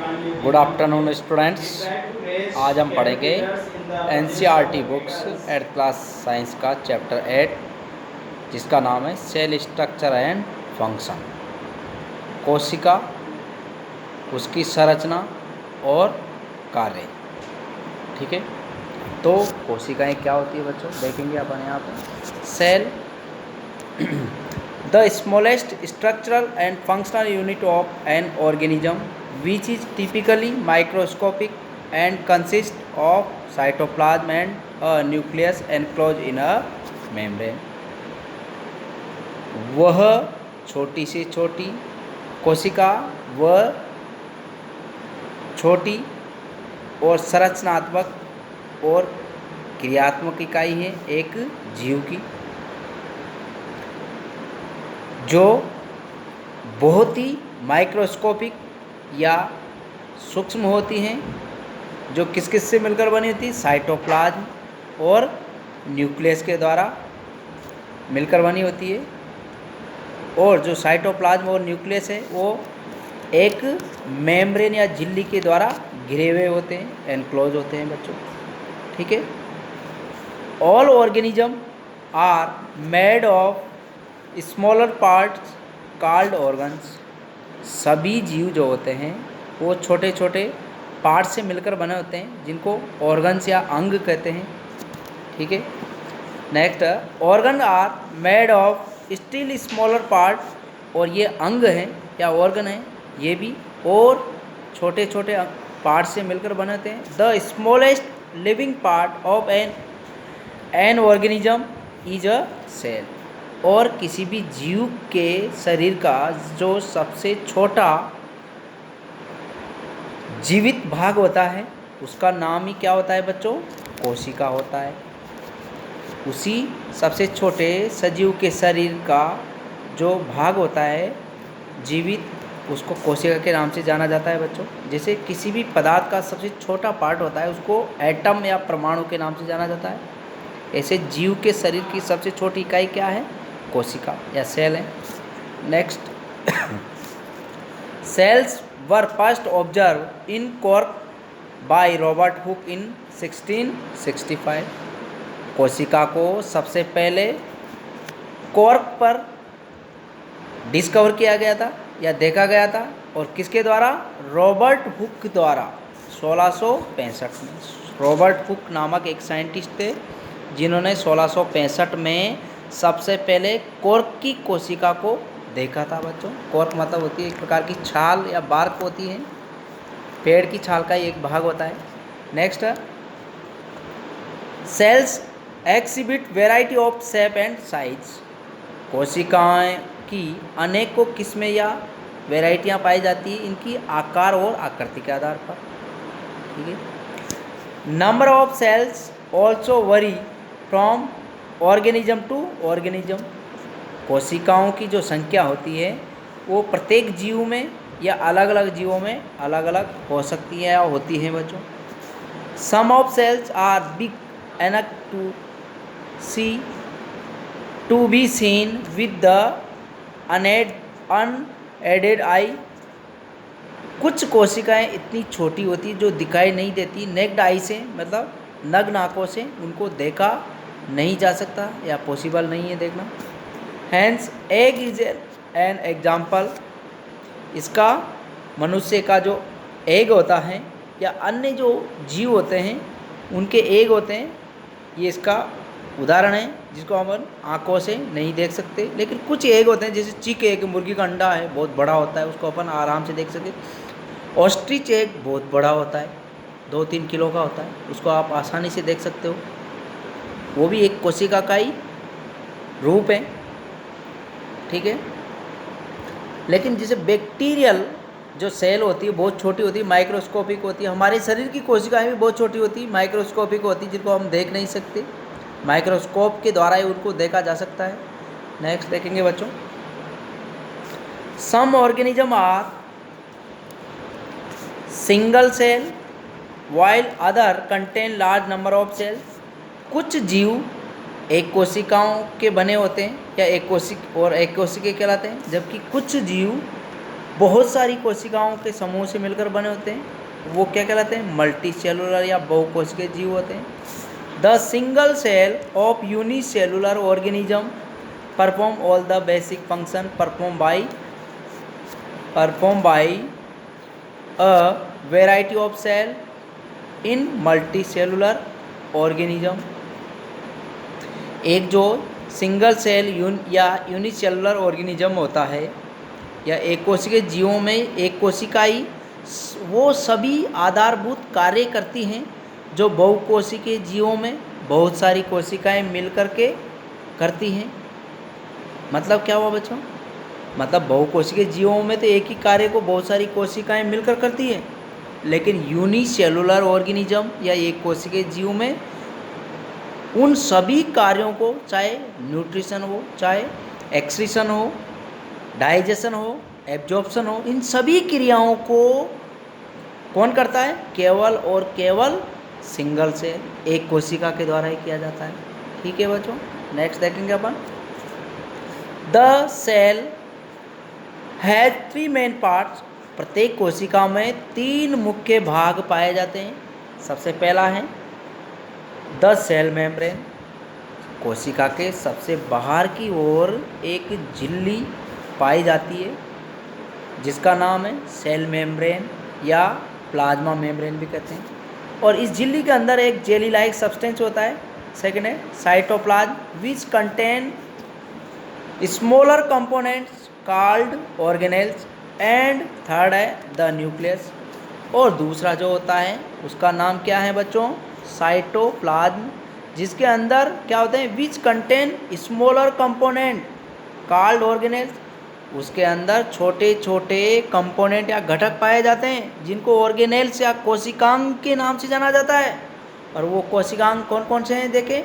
Good afternoon students. आज हम पढ़ेंगे NCERT books at class science का चैप्टर 8 जिसका नाम है सेल स्ट्रक्चर एंड फंक्शन। कोशिका, उसकी संरचना और कार्य। ठीक है, तो कोशिकाएं क्या होती है बच्चों, देखेंगे अपन यहाँ पे। Cell the smallest structural and functional unit of an organism which is typically microscopic and consists of cytoplasm and a nucleus enclosed in a membrane। वह छोटी से छोटी कोशिका, वह छोटी और संरचनात्मक और क्रियात्मक इकाई है एक जीव की, जो बहुत ही माइक्रोस्कोपिक या सूक्ष्म होती हैं, जो किस किस से मिलकर बनी होती है, साइटोप्लाज्म और न्यूक्लियस के द्वारा मिलकर बनी होती है। और जो साइटोप्लाज्म और न्यूक्लियस है वो एक मेम्ब्रेन या झिल्ली के द्वारा घिरे हुए होते हैं, एनक्लोज होते हैं बच्चों। ठीक है, all organism are made of smaller parts called organs. सभी जीव जो होते हैं वो छोटे छोटे पार्ट से मिलकर बने होते हैं जिनको ऑर्गन्स या अंग कहते हैं। ठीक है, next, organ are made of still smaller part. और ये अंग हैं या ऑर्गन हैं, ये भी और छोटे छोटे पार्ट से मिलकर बने होते हैं। The smallest living part of an organism is a cell. और किसी भी जीव के शरीर का जो सबसे छोटा जीवित भाग होता है उसका नाम ही क्या होता है बच्चों, कोशिका होता है। उसी सबसे छोटे सजीव के शरीर का जो भाग होता है जीवित, उसको कोशिका के नाम से जाना जाता है बच्चों। जैसे किसी भी पदार्थ का सबसे छोटा पार्ट होता है उसको एटम या परमाणु के नाम से जाना जाता है, ऐसे जीव के शरीर की सबसे छोटी इकाई क्या है, कोशिका या सेल है। Next, cells were first observe in cork by Robert Hooke in 1665। कोशिका को सबसे पहले कॉर्क पर डिस्कवर किया गया था या देखा गया था, और किसके द्वारा, रॉबर्ट हुक द्वारा 1665 में। रॉबर्ट हुक नामक एक साइंटिस्ट थे जिन्होंने 1665 में सबसे पहले कॉर्क की कोशिका को देखा था बच्चों। कॉर्क मतलब होती है एक प्रकार की छाल या बार्क होती है, पेड़ की छाल का ही एक भाग होता है। Next, cells exhibit variety of shape and size. कोशिकाएं की अनेकों किस्में या वेराइटियां पाई जाती है इनकी आकार और आकृति के आधार पर। ठीक है, number of cells also vary from organism to organism. कोशिकाओं की जो संख्या होती है वो प्रत्येक जीव में या अलग अलग जीवों में अलग अलग हो सकती है या होती है बच्चों। Some of cells are big enough to be seen with the unaided eye. कुछ कोशिकाएं इतनी छोटी होती है जो दिखाई नहीं देती नेक्ड आई से, मतलब नग्न आँखों से उनको देखा नहीं जा सकता या पॉसिबल नहीं है देखना। Hence egg is an example. इसका मनुष्य का जो एग होता है या अन्य जो जीव होते हैं उनके एग होते हैं, ये इसका उदाहरण है जिसको हम आँखों से नहीं देख सकते। लेकिन कुछ एग होते हैं, जैसे चिक एग, मुर्गी का अंडा है, बहुत बड़ा होता है, उसको अपन आराम से देख सकते। ऑस्ट्रिच एग बहुत बड़ा होता है, 2-3 किलो का होता है, उसको आप आसानी से देख सकते हो, वो भी एक कोशिका का ही रूप है। ठीक है, लेकिन जैसे बैक्टीरियल जो सेल होती है बहुत छोटी होती है, माइक्रोस्कोपिक होती है। हमारे शरीर की कोशिकाएं भी बहुत छोटी होती है, माइक्रोस्कोपिक होती है, जिनको हम देख नहीं सकते, माइक्रोस्कोप के द्वारा ही उनको देखा जा सकता है। नेक्स्ट देखेंगे बच्चों, some organism are single cell while other contain large number of cells. कुछ जीव एक कोशिकाओं के बने होते हैं या एक कोशिके कहलाते हैं, जबकि कुछ जीव बहुत सारी कोशिकाओं के समूह से मिलकर बने होते हैं, वो क्या कहलाते हैं? मल्टी सेलुलर या बहुकोशिकीय जीव होते हैं। The single cell of unicellular organism perform all the basic function perform by a variety of cell in multicellular organism. एक जो सिंगल सेल या यूनिसेलुलर ऑर्गेनिज्म होता है या एक कोशिकीय जीवों में एक कोशिकाई वो सभी आधारभूत कार्य करती हैं जो बहुकोशिकीय जीवों में बहुत सारी कोशिकाएं मिलकर के करती हैं। मतलब क्या हुआ बच्चों? मतलब बहुकोशिकीय जीवों में तो एक ही कार्य को बहुत सारी कोशिकाएं मिलकर करती है, लेकिन यूनिसेलुलर ऑर्गेनिज्म या एक कोशिकीय जीव में उन सभी कार्यों को, चाहे न्यूट्रिशन हो, चाहे एक्सक्रीशन हो, डाइजेशन हो, एब्जॉर्प्शन हो, इन सभी क्रियाओं को कौन करता है? केवल और केवल सिंगल सेल एक कोशिका के द्वारा ही किया जाता है। ठीक है बच्चों, नेक्स्ट देखेंगे अपन। The cell has 3 main parts. प्रत्येक कोशिका में 3 मुख्य भाग पाए जाते हैं। सबसे पहला है द सेल मेम्ब्रेन। कोशिका के सबसे बाहर की ओर एक झिल्ली पाई जाती है जिसका नाम है सेल मेम्ब्रेन या प्लाज्मा मेम्ब्रेन भी कहते हैं, और इस झिल्ली के अंदर एक जेली लाइक सब्सटेंस होता है। सेकेंड है cytoplasm which contain smaller components called organelles, and third है द न्यूक्लियस। और दूसरा जो होता है उसका नाम क्या है बच्चों? साइटोप्लाज्म, जिसके अंदर क्या होते हैं? Which contain smaller component called organelles. उसके अंदर छोटे छोटे कंपोनेंट या घटक पाए जाते हैं जिनको ऑर्गेनेल्स या कोशिकांग के नाम से जाना जाता है। और वो कोशिकांग कौन कौन से हैं देखें,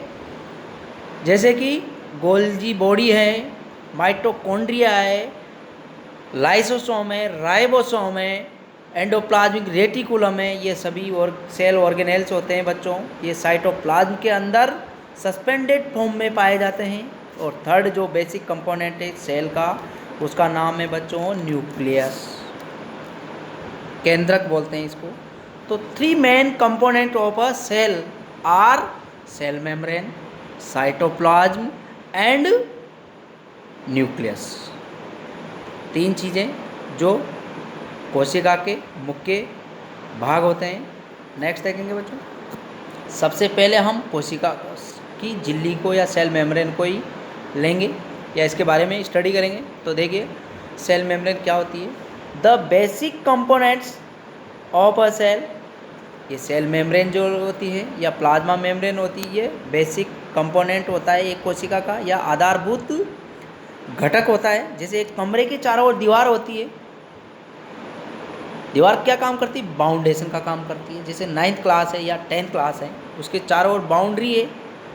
जैसे कि गोल्जी बॉडी है, माइटोकॉन्ड्रिया है, लाइसोसोम है, राइबोसोम है, एंडोप्लाज्मिक रेटिकुलम है। ये सभी और सेल ऑर्गेनेल्स होते हैं बच्चों। ये साइटोप्लाज्म के अंदर सस्पेंडेड फॉर्म में पाए जाते हैं। और थर्ड जो बेसिक कंपोनेंट है सेल का, उसका नाम है बच्चों न्यूक्लियस, केंद्रक बोलते हैं इसको। तो 3 main component of a cell are cell membrane, cytoplasm and nucleus. 3 चीज़ें जो कोशिका के मुख्य भाग होते हैं। नेक्स्ट देखेंगे बच्चों। सबसे पहले हम कोशिका की झिल्ली को या सेल मेम्ब्रेन को ही लेंगे या इसके बारे में स्टडी करेंगे। तो देखिए सेल मेम्ब्रेन क्या होती है। The basic components of a cell, ये सेल मेम्ब्रेन जो होती है या प्लाज्मा मेम्ब्रेन होती है, ये बेसिक कंपोनेंट होता है एक कोशिका का या आधारभूत घटक होता है। जैसे एक कमरे के चारों ओर दीवार होती है, दीवार क्या काम करती है? बाउंडेशन का काम करती है। जैसे 9th क्लास है या 10th क्लास है, उसके चारों ओर बाउंड्री है,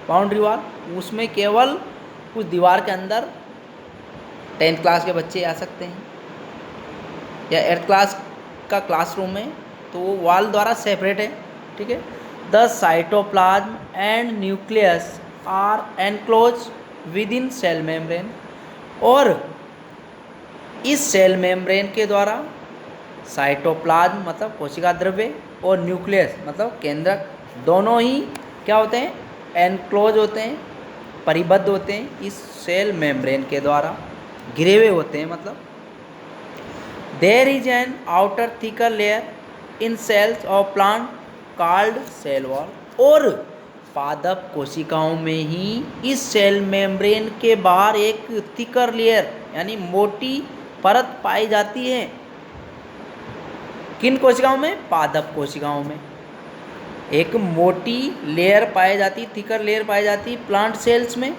बाउंड्री वॉल, उसमें केवल उस दीवार के अंदर 10th क्लास के बच्चे आ सकते हैं। या 8th क्लास का क्लासरूम है तो वो वॉल द्वारा सेपरेट है। ठीक है। The cytoplasm and nucleus are enclose within cell membrane, और इस सेल मेम्ब्रेन के द्वारा साइटोप्लाज्म मतलब कोशिका द्रव्य और न्यूक्लियस मतलब केंद्रक दोनों ही क्या होते हैं? एनक्लोज होते हैं, परिबद्ध होते हैं इस सेल मेम्ब्रेन के द्वारा, घिरे हुए होते हैं। मतलब there is an outer thicker layer in cells of plant called cell wall, और पादप कोशिकाओं में ही इस सेल मेम्ब्रेन के बाहर एक थिकर लेयर यानी मोटी परत पाई जाती है। किन कोशिकाओं में? पादप कोशिकाओं में एक मोटी लेयर पाई जाती, थिकर लेयर पाई जाती प्लांट सेल्स में,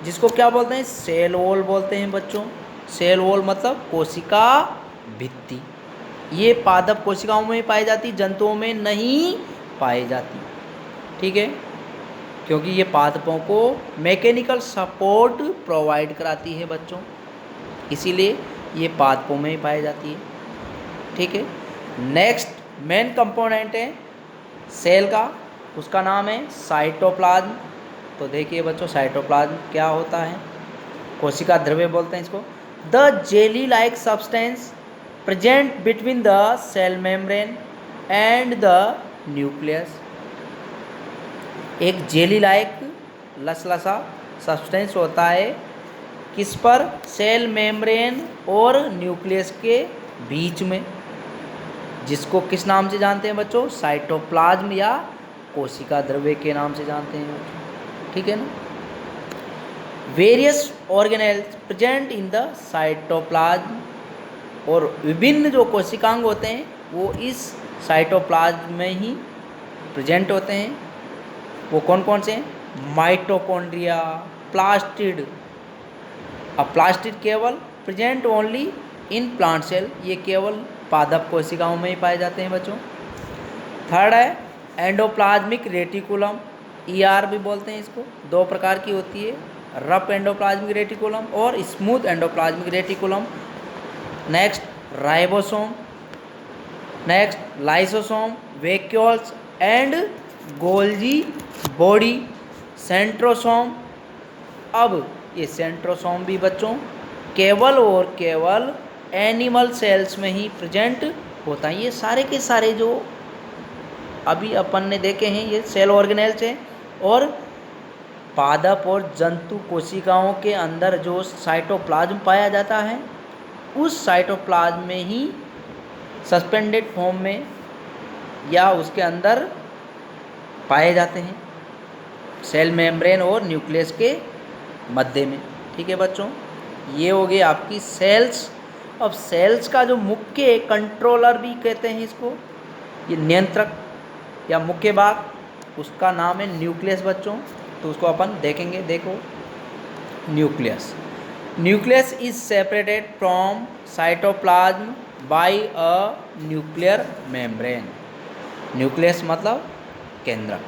जिसको क्या बोलते हैं? सेल वॉल बोलते हैं बच्चों। सेल वॉल मतलब कोशिका भित्ति। ये पादप कोशिकाओं में पाई जाती, जंतुओं में नहीं पाई जाती। ठीक है, क्योंकि ये पादपों को मैकेनिकल सपोर्ट प्रोवाइड कराती है बच्चों, इसीलिए ये पादपों में ही पाई जाती है। ठीक है। नेक्स्ट मेन कंपोनेंट है सेल का, उसका नाम है साइटोप्लाज्म। तो देखिए बच्चों साइटोप्लाज्म क्या होता है? कोशिका द्रव्य बोलते हैं इसको। The jelly like substance present between the cell membrane and the nucleus. एक जेली लाइक लसलसा सब्सटेंस होता है किस पर, सेल मेम्ब्रेन और न्यूक्लियस के बीच में, जिसको किस नाम से जानते हैं बच्चों, साइटोप्लाज्म या कोशिका द्रव्य के नाम से जानते हैं बच्चों, ठीक है ना। Various organelles present in the cytoplasm, और विभिन्न जो कोशिकांग होते हैं वो इस साइटोप्लाज्म में ही प्रेजेंट होते हैं। वो कौन कौन से हैं, माइटोकॉन्ड्रिया, प्लास्टिड। अब प्लास्टिड केवल present only in plant cell, ये केवल पादप कोशिकाओं में ही पाए जाते हैं बच्चों। थर्ड है एंडोप्लाज्मिक रेटिकुलम, ER भी बोलते हैं इसको, दो प्रकार की होती है, रफ एंडोप्लाज्मिक रेटिकुलम और smooth endoplasmic reticulum. Next ribosome, next lysosome, vacuoles and Golgi body, centrosome. अब ये सेंट्रोसोम भी बच्चों केवल और केवल एनिमल सेल्स में ही प्रेजेंट होता है। ये सारे के सारे जो अभी अपन ने देखे हैं ये सेल ऑर्गेनेल्स हैं, और पादप और जंतु कोशिकाओं के अंदर जो साइटोप्लाज्म पाया जाता है उस साइटोप्लाज्म में ही सस्पेंडेड फॉर्म में या उसके अंदर पाए जाते हैं, सेल मेम्ब्रेन और न्यूक्लियस के मध्य में, ठीक है बच्चों। ये हो गई आपकी सेल्स। अब सेल्स का जो मुख्य कंट्रोलर भी कहते हैं इसको, ये नियंत्रक या मुख्य भाग, उसका नाम है न्यूक्लियस बच्चों। तो उसको अपन देखेंगे, देखो nucleus. Nucleus is separated from cytoplasm by a nuclear membrane. Nucleus मतलब केंद्रक।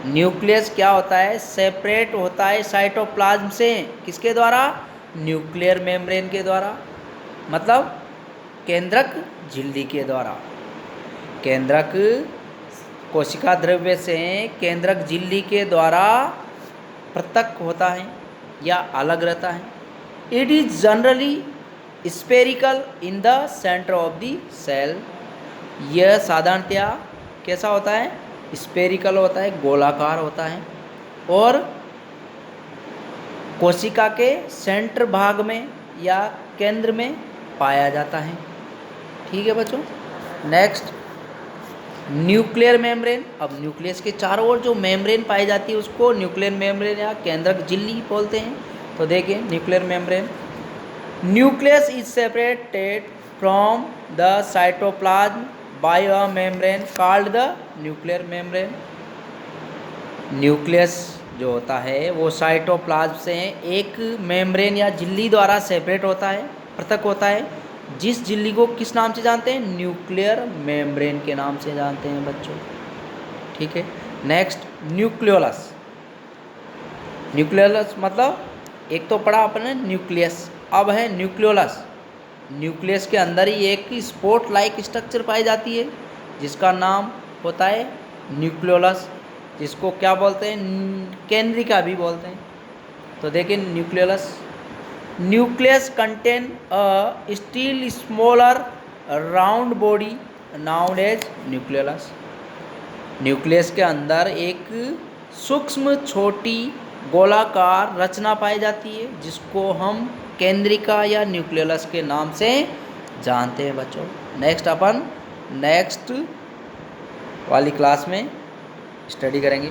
न्यूक्लियस क्या होता है, सेपरेट होता है साइटोप्लाज्म से, किसके द्वारा, न्यूक्लियर मेम्ब्रेन के द्वारा, मतलब केंद्रक झिल्ली के द्वारा। केंद्रक कोशिका द्रव्य से केंद्रक झिल्ली के द्वारा पृथक होता है या अलग रहता है। It is generally spherical in the centre of the cell. यह साधारणतया कैसा होता है, स्पेरिकल होता है, गोलाकार होता है, और कोशिका के सेंटर भाग में या केंद्र में पाया जाता है, ठीक है बच्चों। Next nuclear membrane. अब न्यूक्लियस के चारों ओर जो मेम्ब्रेन पाई जाती है उसको न्यूक्लियर मेम्ब्रेन या केंद्रक झिल्ली बोलते हैं। तो देखिए nuclear membrane, nucleus is separated from the cytoplasm by a membrane called the nuclear membrane. Nucleus जो होता है वो साइटोप्लाज्म से एक मेम्ब्रेन या झिल्ली द्वारा सेपरेट होता है, पृथक होता है, जिस झिल्ली को किस नाम से जानते हैं, न्यूक्लियर मेम्ब्रेन के नाम से जानते हैं बच्चों, ठीक है। Next nucleolus. न्यूक्लियोलस मतलब एक तो पढ़ा अपने न्यूक्लियस, अब है न्यूक्लियोलस। न्यूक्लियस के अंदर ही एक स्पोर्ट लाइक स्ट्रक्चर पाई जाती है जिसका नाम होता है न्यूक्लियोलस, जिसको क्या बोलते हैं, केंद्रिका भी बोलते हैं। तो देखिए nucleolus, nucleus contain a still smaller round body known as nucleolus. Nucleus के अंदर एक सूक्ष्म छोटी गोलाकार रचना पाई जाती है जिसको हम केंद्रिका या न्यूक्लियोलस के नाम से जानते हैं बच्चों। नेक्स्ट अपन नेक्स्ट वाली क्लास में स्टडी करेंगे।